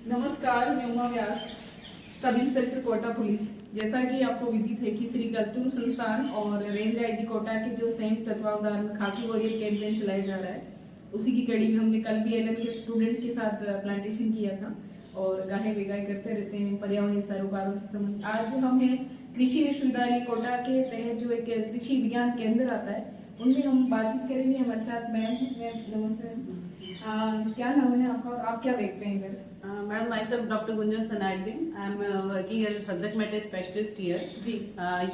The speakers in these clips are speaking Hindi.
नमस्कार, मैं उमा व्यास, सब इंस्पेक्टर कोटा पुलिस। जैसा कि आपको विदित है कि श्री कलतुम संस्थान और रेंज आईजी कोटा के जो संयुक्त तत्वावधान में खाकी वॉरियर कैंपेन चलाया जा रहा है, उसी की कड़ी में हमने कल भी एलएन के स्टूडेंट्स के साथ प्लांटेशन किया था और गाहे बेगाहे करते रहते हैं पर्यावरणीय सरोकारों से संबंधित। आज हम हैं कृषि विश्वविद्यालय कोटा के तहत जो एक कृषि विज्ञान केंद्र आता है, उनमें हम बातचीत करेंगे। हमारे साथ मैम, नमस्ते। क्या नाम है आपका और आप क्या देखते हैं इधर? Madam, myself Dr. Gunjan Sanadin. I am working as a subject matter specialist here. जी।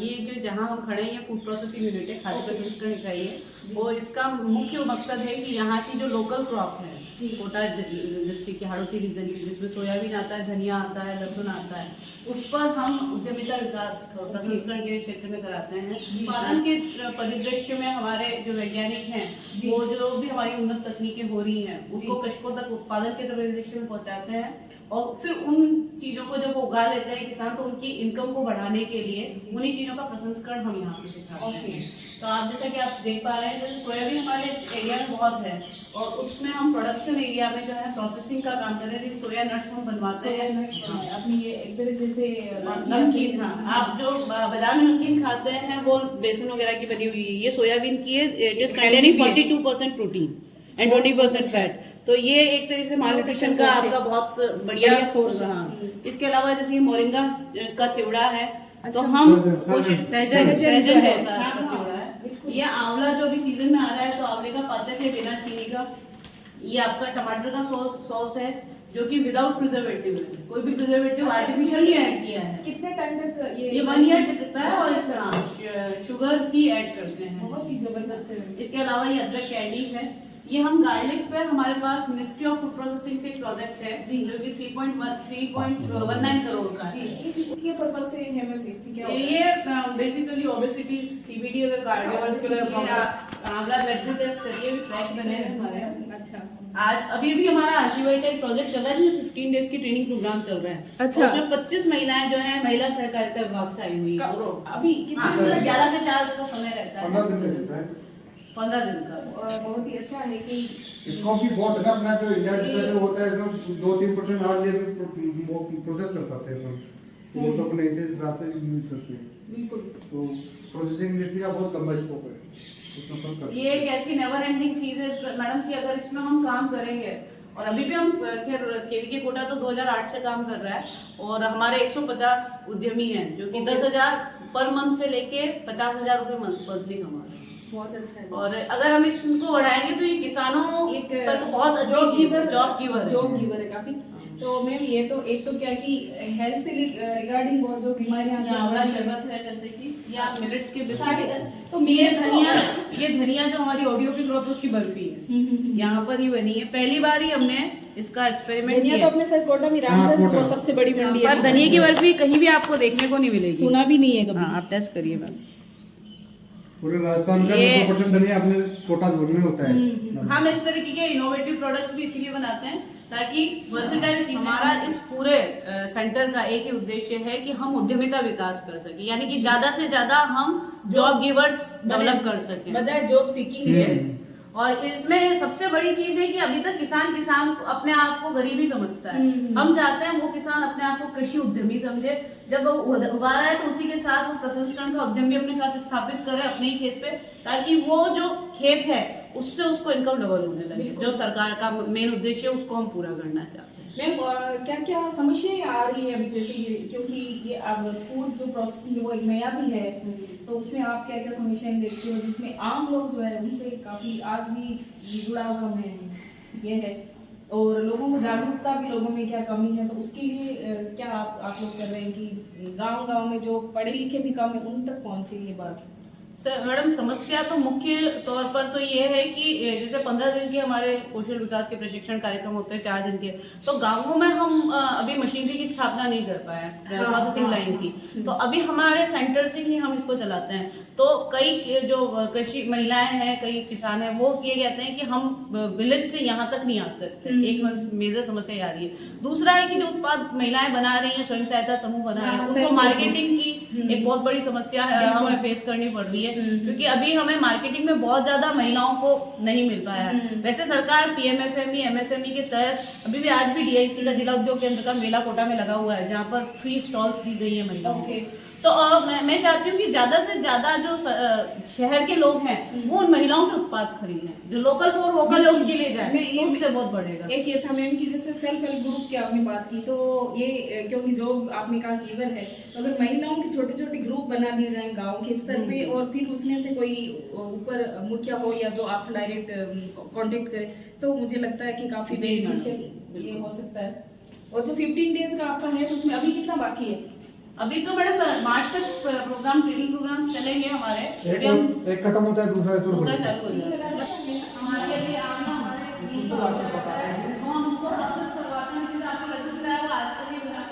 ये जो जहाँ हम खड़े हैं, ये फूड प्रोसेसिंग यूनिट है, खाद्य प्रसंस्करण इकाई है। वो इसका मुख्य मकसद है कि यहाँ की जो लोकल क्रॉप है कोटा डिस्ट्रिक्ट की हाड़ौती रीजन की, जिसमें सोयाबीन आता है, धनिया आता है, लहसुन आता है, उस पर हम उद्यमिता विकास और प्रसंस्करण के क्षेत्र में कराते हैं। उत्पादन के परिदृश्य में हमारे जो वैज्ञानिक हैं, वो जो भी हमारी उन्नत तकनीकें हो रही हैं, उसको कृषकों तक उत्पादन के परिदृश्य में पहुँचाते हैं और फिर उन चीजों को जब वो उगा लेते हैं किसान, तो उनकी इनकम को बढ़ाने के लिए उन्हीं चीजों का प्रसंस्करण हम यहाँ से सिखाते हैं। तो आप जैसा कि आप देख पा रहे हैं, जैसे सोयाबीन हमारे इस एरिया में बहुत है और उसमें हम प्रोडक्शन एरिया में जो है प्रोसेसिंग का काम कर रहे हैं। सोया नट्स हम बनवाते हैं अपनी ये एक तरह जैसे नमकीन। हाँ, आप जो बाजार में नमकीन खाते हैं वो बेसन वगैरह की बनी हुई है, ये सोयाबीन की है। It is containing 42% protein and 20% fat. तो ये एक तरह से मालन्यूट्रिशन का आपका बहुत बढ़िया सोर्स। हाँ, इसके अलावा जैसे ये मोरिंगा का चिवड़ा है, तो हम सहजन जो है उसका चिवड़ा है। ये आंवला जो अभी सीजन में आ रहा है, तो आंवले का पाचक है बिना चीनी का। ये आपका टमाटर का सॉस है जो कि विदाउट प्रिजर्वेटिव है, कोई भी प्रिजर्वेटिव आर्टिफिशियल नहीं ऐड किया है। कितने टाइम तक ये 1 ईयर टिकता है और इसमें शुगर ही ऐड करते हैं। बहुत ही जबरदस्त है। इसके अलावा ये अदरक कैंडी है। ये हम गार्लिक पर हमारे पास मिनिस्ट्री ऑफ फूड प्रोसेसिंग से एक प्रोजेक्ट है जो कि 3.19 करोड़ का है। इसके पर्पस से हेमोपेथी क्या होता है? ये बेसिकली ओबेसिटी, सीबीडी अगर कार्डियोवास्कुलर प्रॉब्लम, आंवला ब्लड भी टेस्ट करिए, भी फ्रेश बने हैं हमारे। अच्छा, आज अभी भी हमारा आजीवाई का एक प्रोजेक्ट चल रहा है जिसमें 15 डेज की ट्रेनिंग प्रोग्राम चल रहा है। अच्छा। उसमें 25 महिलाएं जो है महिला सहकारिता विभाग से आई हुई है। अभी कितना 11 से 4 उसका समय रहता है, 15 दिन का देता है, 15 दिन का। बहुत ही अच्छा है कि इसको भी बहुत है ना, अपना जो इंडिया जितना जो होता है इसमें 2-3% हार्ड ले प्रोसेस कर पाते हैं तो वो तो अपने ऐसे रास्ते यूज करते हैं। बिल्कुल। तो प्रोसेसिंग इंडस्ट्री का बहुत लंबा स्कोप है, उसमें सब कर ये एक ऐसी नेवर एंडिंग चीज है मैडम कि अगर इसमें हम काम करेंगे, और अभी भी हम खैर केवीके कोटा तो 2008 से काम कर रहा है और हमारे 150 उद्यमी हैं जो कि 10,000 पर मंथ से लेके 50,000 रुपए मंथली कमा रहे हैं। बहुत अच्छा है। और अगर हम इसको बढ़ाएंगे तो ये किसानों एक तक बहुत अच्छी जॉब गिवर है काफी। तो मैम ये तो एक तो क्या कि हेल्थ से रिगार्डिंग बहुत जो बीमारियां आंवला शरबत है, जैसे कि या मिलेट्स के बिस्किट, तो ये धनिया जो हमारी ओडियोपी क्रॉप है उसकी बर्फी है, यहाँ पर ही बनी है। पहली बार ही हमने इसका एक्सपेरिमेंट किया। तो अपने सर कोटा में रामगंज वो सबसे बड़ी मंडी है, पर धनिया की बर्फी कहीं भी आपको देखने को नहीं मिलेगी, सुना भी नहीं है कभी। हाँ, आप टेस्ट करिए मैम। पूरे राजस्थान का 90% धनिया अपने कोटा जोन में होता है। हम इस तरीके के इनोवेटिव प्रोडक्ट्स भी इसीलिए बनाते हैं ताकि वर्सेटाइल चीज। हमारा इस पूरे सेंटर का एक ही उद्देश्य है कि हम उद्यमिता विकास कर सके, यानी कि ज्यादा से ज्यादा हम जॉब गिवर्स डेवलप कर सके बजाय जॉब सीकिंग है। और इसमें सबसे बड़ी चीज है कि अभी तक किसान को अपने आप को गरीबी समझता है। हम चाहते हैं वो किसान अपने आप को कृषि उद्यमी समझे। जब वो उगा रहा है तो उसी के साथ वो प्रसंस्करण का उद्यम भी अपने साथ स्थापित करे अपने ही खेत पे, ताकि वो जो खेत है उससे उसको इनकम डबल होने लगे। जो सरकार का मेन उद्देश्य है उसको हम पूरा करना चाहते हैं। मैम क्या क्या समस्याएं आ रही है अभी, जैसे क्योंकि ये अब फूड जो प्रोसेसिंग है वो एक नया भी है, तो उसमें आप क्या क्या समस्याएं देखते हो जिसमें आम लोग जो है उनसे काफी आज भी जुड़ा हुआ है ये है, और लोगों को जागरूकता भी लोगों में क्या कमी है, तो उसके लिए क्या आप लोग कर रहे हैं कि गांव में जो पढ़े लिखे भी कम है उन तक पहुंचे ये बात? सर मैडम, समस्या तो मुख्य तौर पर तो ये है कि जैसे 15 दिन के हमारे कौशल विकास के प्रशिक्षण कार्यक्रम होते हैं, 4 दिन के, तो गांवों में हम अभी मशीनरी की स्थापना नहीं कर पाए प्रोसेसिंग लाइन की। तो अभी हमारे सेंटर से ही हम इसको चलाते हैं। तो कई जो कृषि महिलाएं हैं, कई किसान हैं, वो ये कहते हैं कि हम विलेज से यहाँ तक नहीं आ सकते। एक मेजर समस्या आ रही है। दूसरा है कि जो उत्पाद महिलाएं बना रही हैं, स्वयं सहायता समूह बना रहे हैं, उनको मार्केटिंग की एक बहुत बड़ी समस्या हमें फेस करनी पड़ रही है। चाहिए, क्योंकि अभी हमें मार्केटिंग में बहुत ज्यादा महिलाओं को नहीं मिल पाया है। वैसे सरकार PMFME MSME के तहत अभी भी आज भी DIC का जिला उद्योग केंद्र का मेला कोटा में लगा हुआ है, जहाँ पर फ्री स्टॉल्स दी गई है महिलाओं को। तो मैं चाहती हूँ कि ज्यादा से ज्यादा जो शहर के लोग हैं वो उन महिलाओं के उत्पाद खरीदें, जो लोकल फॉर वोकल है उसके लिए जाए, तो उससे बहुत बढ़ेगा। एक ये था मैम कि जैसे सेल्फ हेल्प ग्रुप की आपने बात की, तो ये क्योंकि जो आपने कहा गिवर है, तो अगर महिलाओं के छोटे छोटे ग्रुप बना दिए जाए गांव के स्तर पे, और फिर उसमें से कोई ऊपर मुखिया हो या जो आपसे डायरेक्ट कांटेक्ट करे, तो मुझे लगता है कि काफी बेनिफिशियल ये हो सकता है। और जो 15 डेज का आपका है, तो उसमें अभी कितना बाकी है? अभी तो मैडम मार्च तक प्रोग्राम ट्रेनिंग प्रोग्राम चलेंगे हमारे। एक खत्म होता है, दूसरा चालू हो जाएगा। हमारे अभी आप हम उसको प्रोसेस करवाते हैं, जैसे आपको लड्डू खिलाया वो आज तक ही बना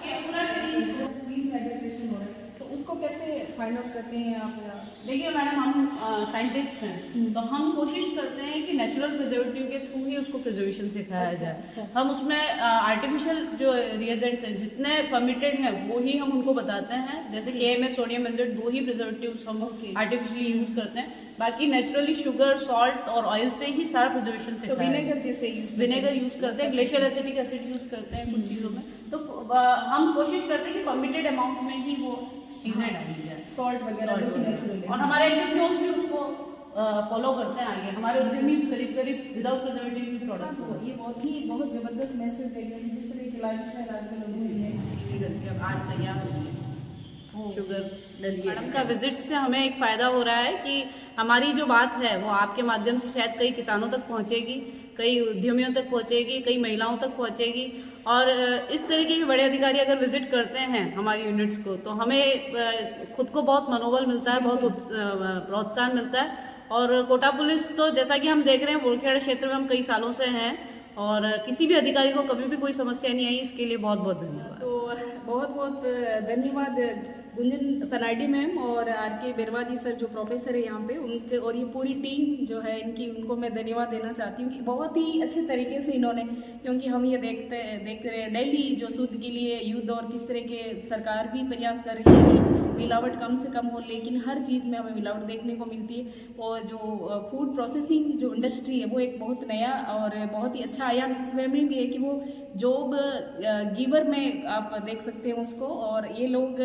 के पूरा ट्रेनिंग चीज रजिस्ट्रेशन हो रहा है, तो उसको कैसे फाइंड आउट करते हैं आप? देखिए मैडम, हम साइंटिस्ट हैं, तो हम कोशिश करते हैं कि नेचुरल प्रिजर्वेटिव के थ्रू ही उसको प्रिजर्वेशन सिखाया जाए। हम उसमें आर्टिफिशियल जो रिएजेंट्स हैं जितने परमिटेड हैं वो ही हम उनको बताते हैं, जैसे KMS सोडियम बेंजोएट 2 ही प्रिजर्वेटिव्स हम आर्टिफिशियली यूज करते हैं, बाकी नेचुरली शुगर, सॉल्ट और ऑयल से ही सारा प्रिजर्वेशन सिखाया है। विनेगर जैसे विनेगर यूज करते हैं, ग्लेशियल एसिटिक एसिड यूज करते हैं कुछ चीज़ों में, तो हम कोशिश करते हैं कि परमिटेड अमाउंट में ही वो चीज़ें डाली जाए, सॉल्ट वगैरह जो नेचुरल है। और हमारे एंटरप्रेन्योर्स भी उसको फॉलो करते हैं आगे। हमारे उद्यमी करीब विदाउट प्रिजर्वेटिव भी प्रोडक्ट्स हो। ये बहुत जबरदस्त मैसेज है, क्योंकि जिस तरह की लाइफस्टाइल आजकल लोगों की है। आज तैयार हो गई शुगर। मैडम का विजिट से हमें एक फ़ायदा हो रहा है कि हमारी जो बात है वो आपके माध्यम से शायद कई किसानों तक पहुंचेगी, कई उद्यमियों तक पहुंचेगी, कई महिलाओं तक पहुंचेगी, और इस तरीके के बड़े अधिकारी अगर विजिट करते हैं हमारी यूनिट्स को, तो हमें खुद को बहुत मनोबल मिलता है, बहुत प्रोत्साहन मिलता है। और कोटा पुलिस तो जैसा कि हम देख रहे हैं बोरखेड़ा क्षेत्र में हम कई सालों से हैं, और किसी भी अधिकारी को कभी भी कोई समस्या नहीं आई, इसके लिए बहुत बहुत धन्यवाद। तो बहुत धन्यवाद गुंजन सनाडी मैम और RK बिरवा जी सर जो प्रोफेसर है यहाँ पे, उनके और ये पूरी टीम जो है इनकी, उनको मैं धन्यवाद देना चाहती हूँ कि बहुत ही अच्छे तरीके से इन्होंने, क्योंकि हम ये देख रहे हैं डेली जो शुद्ध के लिए युद्ध, और किस तरह के सरकार भी प्रयास कर रही है कि मिलावट कम से कम हो, लेकिन हर चीज़ में हमें मिलावट देखने को मिलती है। और जो फूड प्रोसेसिंग जो इंडस्ट्री है वो एक बहुत नया और बहुत ही अच्छा आयाम इसमें भी है कि वो जॉब गिवर में आप देख सकते हैं उसको, और ये लोग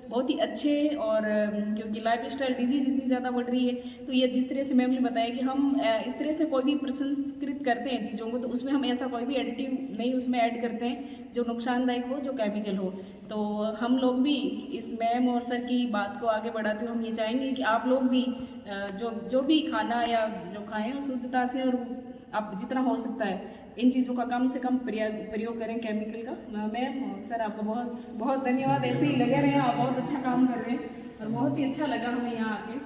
बहुत ही अच्छे, और क्योंकि लाइफ स्टाइल डिजीज इतनी ज़्यादा बढ़ रही है, तो ये जिस तरह से मैम ने बताया कि हम इस तरह से कोई भी प्रसंस्कृत करते हैं चीज़ों को, तो उसमें हम ऐसा कोई भी एडिटिव नहीं उसमें ऐड करते हैं जो नुकसानदायक हो, जो केमिकल हो। तो हम लोग भी इस मैम और सर की बात को आगे बढ़ाते हुए हम ये चाहेंगे कि आप लोग भी जो भी खाना या जो खाएं शुद्धता से, और आप जितना हो सकता है इन चीज़ों का कम से कम प्रयोग करें केमिकल का। मैम सर आपको बहुत बहुत धन्यवाद, ऐसे ही लगे रहे, आप बहुत अच्छा काम कर रहे हैं और बहुत ही अच्छा लगा हमें यहाँ आके।